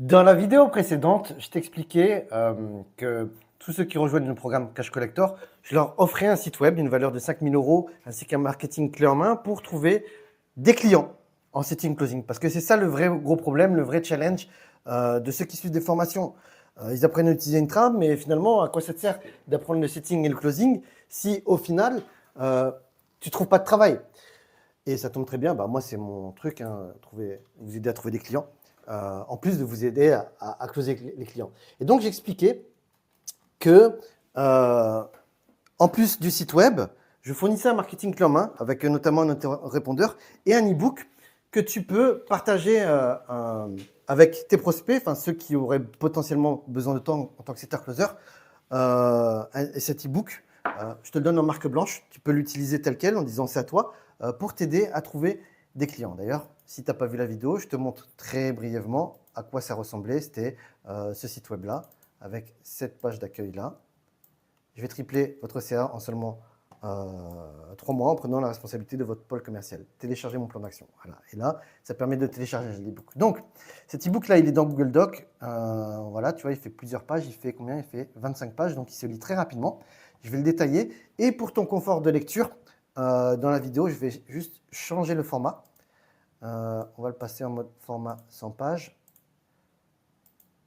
Dans la vidéo précédente, je t'expliquais que tous ceux qui rejoignent le programme Cash Collector, je leur offrais un site web d'une valeur de 5 000 euros ainsi qu'un marketing clé en main pour trouver des clients en setting closing. Parce que c'est ça le vrai gros problème, le vrai challenge de ceux qui suivent des formations. Ils apprennent à utiliser une trame, mais finalement, à quoi ça te sert d'apprendre le setting et le closing si au final, tu ne trouves pas de travail? Et ça tombe très bien, moi c'est mon truc, hein, vous aider à trouver des clients, en plus de vous aider à closer les clients. Et donc j'expliquais que, en plus du site web, je fournissais un marketing clé en main, avec notamment un répondeur et un e-book que tu peux partager avec tes prospects, enfin ceux qui auraient potentiellement besoin de toi en tant que setter closer. Et cet e-book, je te le donne en marque blanche, tu peux l'utiliser tel quel en disant c'est à toi, pour t'aider à trouver des clients. D'ailleurs, si tu n'as pas vu la vidéo, je te montre très brièvement à quoi ça ressemblait. C'était ce site web-là, avec cette page d'accueil-là. Je vais tripler votre CA en seulement 3 mois en prenant la responsabilité de votre pôle commercial. Téléchargez mon plan d'action. Voilà. Et là, ça permet de télécharger l'e-book. Donc, cet e-book-là, il est dans Google Doc. Voilà, tu vois, il fait plusieurs pages. Il fait combien? Il fait 25 pages, donc il se lit très rapidement. Je vais le détailler. Et pour ton confort de lecture, dans la vidéo, je vais juste changer le format. On va le passer en mode format 100 pages.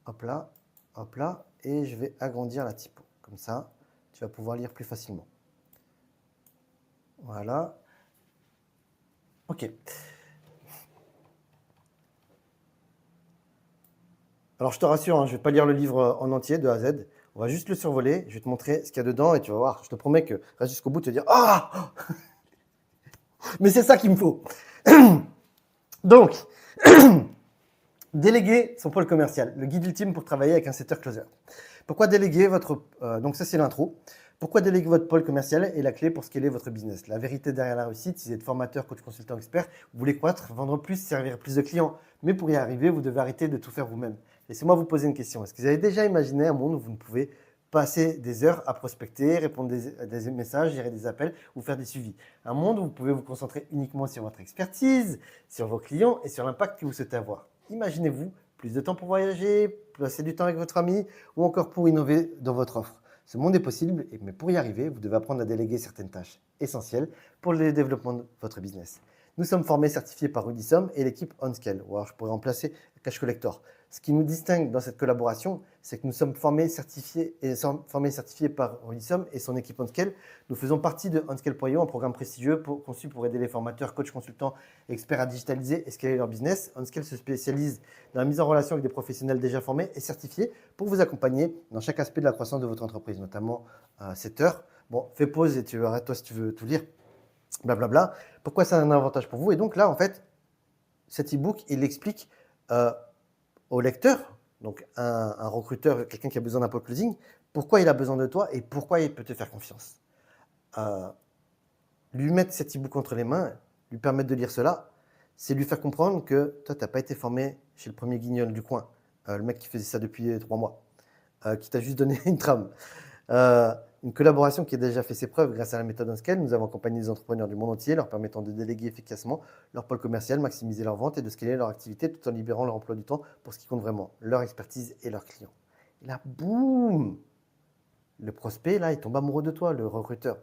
Hop là, hop là. Et je vais agrandir la typo. Comme ça, tu vas pouvoir lire plus facilement. Voilà. Ok. Alors, je te rassure, hein, je ne vais pas lire le livre en entier, de A à Z. On va juste le survoler. Je vais te montrer ce qu'il y a dedans et tu vas voir. Je te promets que reste jusqu'au bout, tu vas dire ah, mais c'est ça qu'il me faut. Donc, déléguer son pôle commercial, le guide ultime pour travailler avec un setter closer. Pourquoi déléguer votre... donc ça, c'est l'intro. Pourquoi déléguer votre pôle commercial est la clé pour scaler votre business. La vérité derrière la réussite, si vous êtes formateur, coach, consultant, expert, vous voulez croître, vendre plus, servir plus de clients. Mais pour y arriver, vous devez arrêter de tout faire vous-même. Laissez-moi vous poser une question. Est-ce que vous avez déjà imaginé un monde où vous ne pouvez passer des heures à prospecter, répondre des messages, gérer des appels ou faire des suivis? Un monde où vous pouvez vous concentrer uniquement sur votre expertise, sur vos clients et sur l'impact que vous souhaitez avoir. Imaginez-vous plus de temps pour voyager, passer du temps avec votre famille ou encore pour innover dans votre offre. Ce monde est possible, mais pour y arriver, vous devez apprendre à déléguer certaines tâches essentielles pour le développement de votre business. Nous sommes formés certifiés par Rudisom et l'équipe OnScale. Ou alors je pourrais remplacer Cash Collector. Ce qui nous distingue dans cette collaboration, c'est que nous sommes formés certifiés par Rudisom et son équipe OnScale. Nous faisons partie de OnScale.io, un programme prestigieux conçu pour aider les formateurs, coachs, consultants, experts à digitaliser et scaler leur business. OnScale se spécialise dans la mise en relation avec des professionnels déjà formés et certifiés pour vous accompagner dans chaque aspect de la croissance de votre entreprise, notamment cette heure. Bon, fais pause et tu arrêtes toi si tu veux tout lire. Blablabla. Pourquoi c'est un avantage pour vous? Et donc là, en fait, cet e-book, il explique au lecteur, donc un recruteur, quelqu'un qui a besoin d'un pôle closing, pourquoi il a besoin de toi et pourquoi il peut te faire confiance. Lui mettre cet e-book entre les mains, lui permettre de lire cela, c'est lui faire comprendre que toi, tu n'as pas été formé chez le premier guignol du coin, le mec qui faisait ça depuis 3 mois, qui t'a juste donné une trame. Une collaboration qui a déjà fait ses preuves grâce à la méthode OnScale. Nous avons accompagné des entrepreneurs du monde entier, leur permettant de déléguer efficacement leur pôle commercial, maximiser leurs ventes et de scaler leur activité tout en libérant leur emploi du temps pour ce qui compte vraiment, leur expertise et leurs clients. Et là, boum, le prospect, là, il tombe amoureux de toi, le recruteur.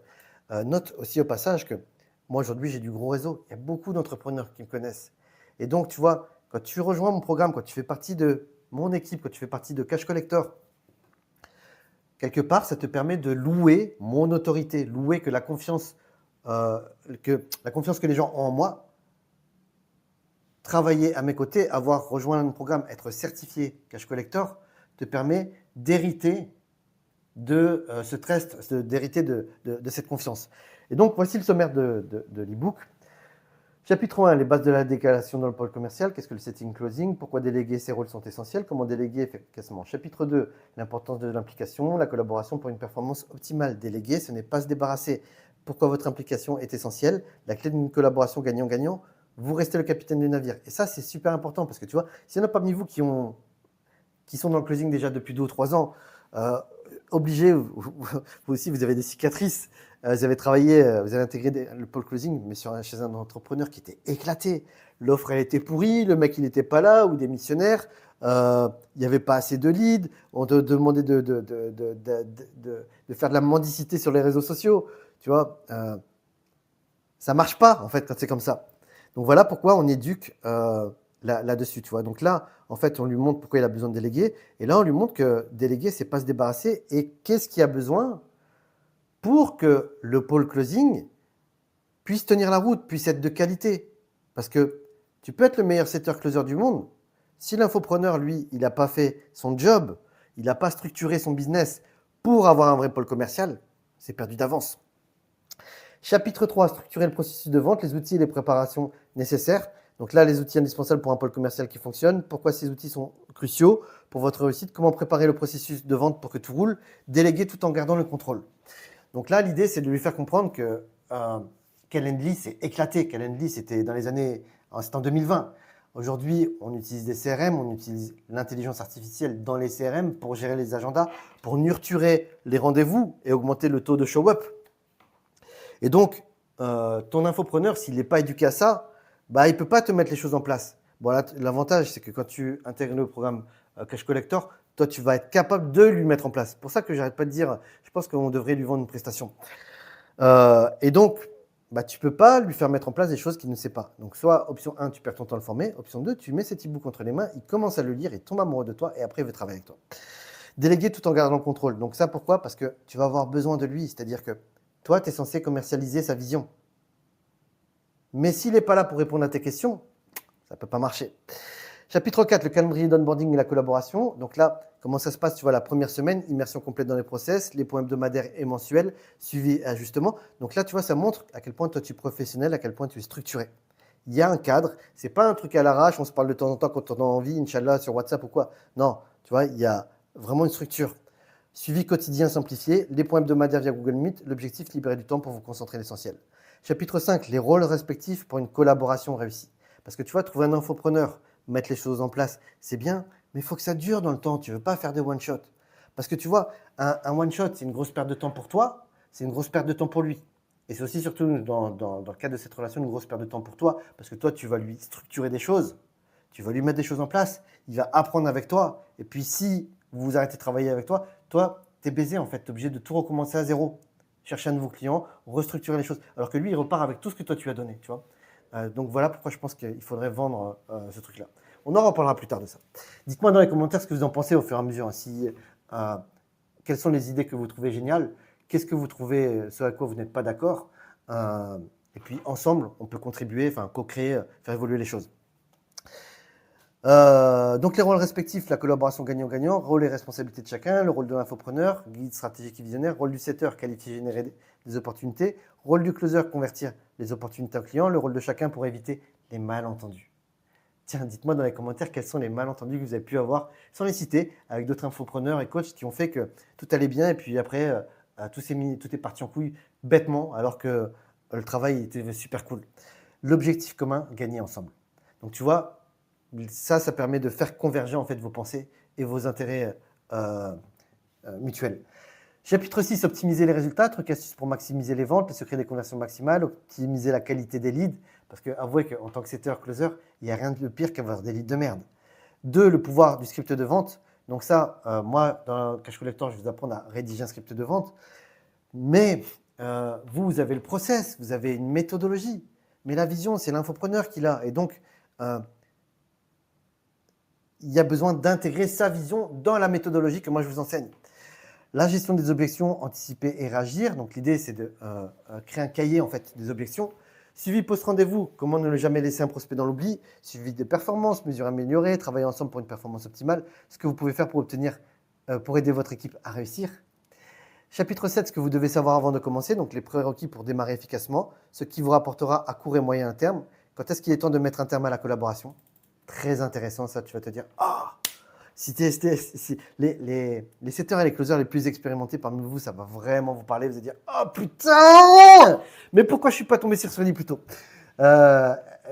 Note aussi au passage que moi, aujourd'hui, j'ai du gros réseau. Il y a beaucoup d'entrepreneurs qui me connaissent. Et donc, tu vois, quand tu rejoins mon programme, quand tu fais partie de mon équipe, quand tu fais partie de Cash Collector, quelque part, ça te permet de louer mon autorité, louer que la confiance que les gens ont en moi, travailler à mes côtés, avoir rejoint mon programme, être certifié Cash Collector, te permet d'hériter de ce trust, d'hériter de cette confiance. Et donc, voici le sommaire de l'e-book. Chapitre 1, les bases de la déclaration dans le pôle commercial. Qu'est-ce que le setting closing? Pourquoi déléguer? Ces rôles sont essentiels. Comment déléguer efficacement? Chapitre 2, l'importance de l'implication, la collaboration pour une performance optimale. Déléguer, ce n'est pas se débarrasser. Pourquoi votre implication est essentielle? La clé d'une collaboration gagnant-gagnant, vous restez le capitaine du navire. Et ça, c'est super important parce que tu vois, s'il y en a parmi vous qui sont dans le closing déjà depuis 2 ou 3 ans, obligé, vous aussi, vous avez des cicatrices. Vous avez travaillé, vous avez intégré le pôle closing, mais chez un entrepreneur qui était éclaté. L'offre, elle était pourrie, le mec, il n'était pas là, ou des missionnaires. il n'y avait pas assez de leads, on te demandait de faire de la mendicité sur les réseaux sociaux, tu vois. Ça ne marche pas, en fait, quand c'est comme ça. Donc voilà pourquoi on éduque là-dessus, tu vois. Donc là, en fait, on lui montre pourquoi il a besoin de déléguer. Et là, on lui montre que déléguer, c'est pas se débarrasser. Et qu'est-ce qu'il y a besoin pour que le pôle closing puisse tenir la route, puisse être de qualité. Parce que tu peux être le meilleur setter-closer du monde. Si l'infopreneur, lui, il n'a pas fait son job, il n'a pas structuré son business pour avoir un vrai pôle commercial, c'est perdu d'avance. Chapitre 3, structurer le processus de vente, les outils et les préparations nécessaires. Donc là, les outils indispensables pour un pôle commercial qui fonctionne. Pourquoi ces outils sont cruciaux pour votre réussite? Comment préparer le processus de vente pour que tout roule? Déléguer tout en gardant le contrôle. Donc là, l'idée, c'est de lui faire comprendre que Calendly s'est éclaté. Calendly, c'était dans les années, c'était en 2020. Aujourd'hui, on utilise des CRM, on utilise l'intelligence artificielle dans les CRM pour gérer les agendas, pour nurturer les rendez-vous et augmenter le taux de show-up. Et donc, ton infopreneur, s'il n'est pas éduqué à ça, bah, il ne peut pas te mettre les choses en place. Bon, l'avantage, c'est que quand tu intègres le programme Cash Collector, toi, tu vas être capable de lui mettre en place. C'est pour ça que j'arrête pas de dire, je pense qu'on devrait lui vendre une prestation. Et donc, bah, tu ne peux pas lui faire mettre en place des choses qu'il ne sait pas. Donc, soit option 1, tu perds ton temps à le former. Option 2, tu mets cet e-book entre les mains, il commence à le lire, il tombe amoureux de toi et après, il veut travailler avec toi. Déléguer tout en gardant le contrôle. Donc, ça, pourquoi? Parce que tu vas avoir besoin de lui. C'est-à-dire que toi, tu es censé commercialiser sa vision. Mais s'il n'est pas là pour répondre à tes questions, ça ne peut pas marcher. Chapitre 4, le calendrier d'onboarding et la collaboration. Donc là, comment ça se passe? Tu vois, la première semaine, immersion complète dans les process, les points hebdomadaires et mensuels, suivi et ajustement. Donc là, tu vois, ça montre à quel point toi tu es professionnel, à quel point tu es structuré. Il y a un cadre, c'est pas un truc à l'arrache, on se parle de temps en temps quand on a envie, Inch'Allah, sur WhatsApp ou quoi. Non, tu vois, il y a vraiment une structure. Suivi quotidien simplifié, les points hebdomadaires via Google Meet, l'objectif, libérer du temps pour vous concentrer l'essentiel. Chapitre 5, les rôles respectifs pour une collaboration réussie. Parce que tu vois, trouver un infopreneur, mettre les choses en place, c'est bien, mais il faut que ça dure dans le temps. Tu ne veux pas faire des one-shot. Parce que tu vois, un one-shot, c'est une grosse perte de temps pour toi, c'est une grosse perte de temps pour lui. Et c'est aussi, surtout dans le cadre de cette relation, une grosse perte de temps pour toi, parce que toi, tu vas lui structurer des choses, tu vas lui mettre des choses en place, il va apprendre avec toi. Et puis, si vous arrêtez de travailler avec toi, tu es baisé en fait, tu es obligé de tout recommencer à zéro. Chercher un nouveau client, restructurer les choses. Alors que lui, il repart avec tout ce que toi, tu as donné, tu vois. Donc voilà pourquoi je pense qu'il faudrait vendre ce truc-là. On en reparlera plus tard de ça. Dites-moi dans les commentaires ce que vous en pensez au fur et à mesure. Quelles sont les idées que vous trouvez géniales? Qu'est-ce que vous trouvez, ce à quoi vous n'êtes pas d'accord? Et puis ensemble, on peut contribuer, enfin co-créer, faire évoluer les choses. Donc les rôles respectifs, la collaboration gagnant-gagnant, rôle et responsabilité de chacun, le rôle de l'infopreneur, guide stratégique et visionnaire, rôle du setter, qualifier, générer des opportunités, rôle du closer, convertir les opportunités en clients, le rôle de chacun pour éviter les malentendus. Tiens, dites-moi dans les commentaires quels sont les malentendus que vous avez pu avoir, sans les citer, avec d'autres infopreneurs et coachs qui ont fait que tout allait bien et puis après, tout est parti en couille bêtement alors que le travail était super cool. L'objectif commun, gagner ensemble. Donc tu vois, ça permet de faire converger en fait vos pensées et vos intérêts mutuels. Chapitre 6, optimiser les résultats, trucs astuces pour maximiser les ventes, le secret des conversions maximales, optimiser la qualité des leads, parce que avouez qu'en tant que setter, closer, il n'y a rien de pire qu'avoir des leads de merde. 2, le pouvoir du script de vente. Donc ça, moi, dans Cash Collector, je vais vous apprendre à rédiger un script de vente. Mais vous avez le process, vous avez une méthodologie. Mais la vision, c'est l'infopreneur qui l'a. Et donc, il y a besoin d'intégrer sa vision dans la méthodologie que moi je vous enseigne. La gestion des objections, anticiper et réagir. Donc l'idée c'est de créer un cahier en fait des objections. Suivi post-rendez-vous, comment ne jamais laisser un prospect dans l'oubli. Suivi des performances, mesures améliorées, travailler ensemble pour une performance optimale. Ce que vous pouvez faire pour aider votre équipe à réussir. Chapitre 7, ce que vous devez savoir avant de commencer. Donc les prérequis pour démarrer efficacement. Ce qui vous rapportera à court et moyen terme. Quand est-ce qu'il est temps de mettre un terme à la collaboration? Très intéressant, ça, tu vas te dire, si les setters et les closers les plus expérimentés parmi vous, ça va vraiment vous parler, vous allez dire, oh putain, mais pourquoi je ne suis pas tombé sur Sony plus tôt?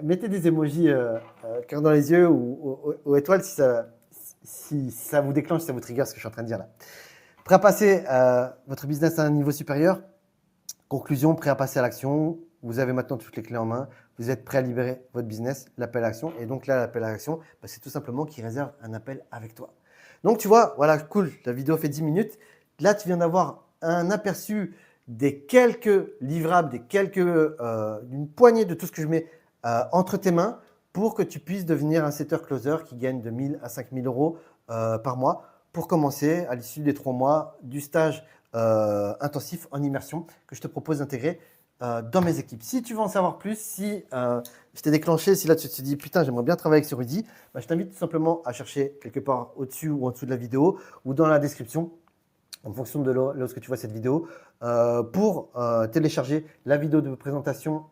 Mettez des emojis cœur dans les yeux ou étoiles si ça vous déclenche, si ça vous trigger ce que je suis en train de dire là. Prêt à passer votre business à un niveau supérieur? Conclusion, prêt à passer à l'action, vous avez maintenant toutes les clés en main, vous êtes prêt à libérer votre business, l'appel à action. Et donc là, l'appel à action, bah, c'est tout simplement qu'il réserve un appel avec toi. Donc tu vois, voilà, cool, la vidéo fait 10 minutes. Là, tu viens d'avoir un aperçu des quelques livrables, d'une poignée de tout ce que je mets entre tes mains pour que tu puisses devenir un setter closer qui gagne de 1 000 à 5 000 euros par mois pour commencer à l'issue des 3 mois du stage intensif en immersion que je te propose d'intégrer dans mes équipes. Si tu veux en savoir plus, si je t'ai déclenché, si là tu te dis putain j'aimerais bien travailler avec ce Rudy, bah, je t'invite tout simplement à chercher quelque part au-dessus ou en dessous de la vidéo ou dans la description en fonction de lorsque tu vois cette vidéo, pour télécharger la vidéo de présentation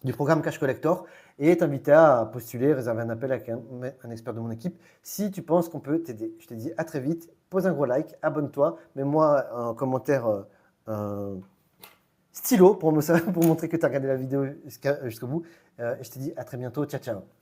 du programme Cash Collector et t'inviter à postuler, réserver un appel avec un expert de mon équipe si tu penses qu'on peut t'aider. Je te dis à très vite, pose un gros like, abonne-toi, mets-moi un commentaire stylo pour montrer que tu as regardé la vidéo jusqu'au bout. Et je te dis à très bientôt, ciao ciao.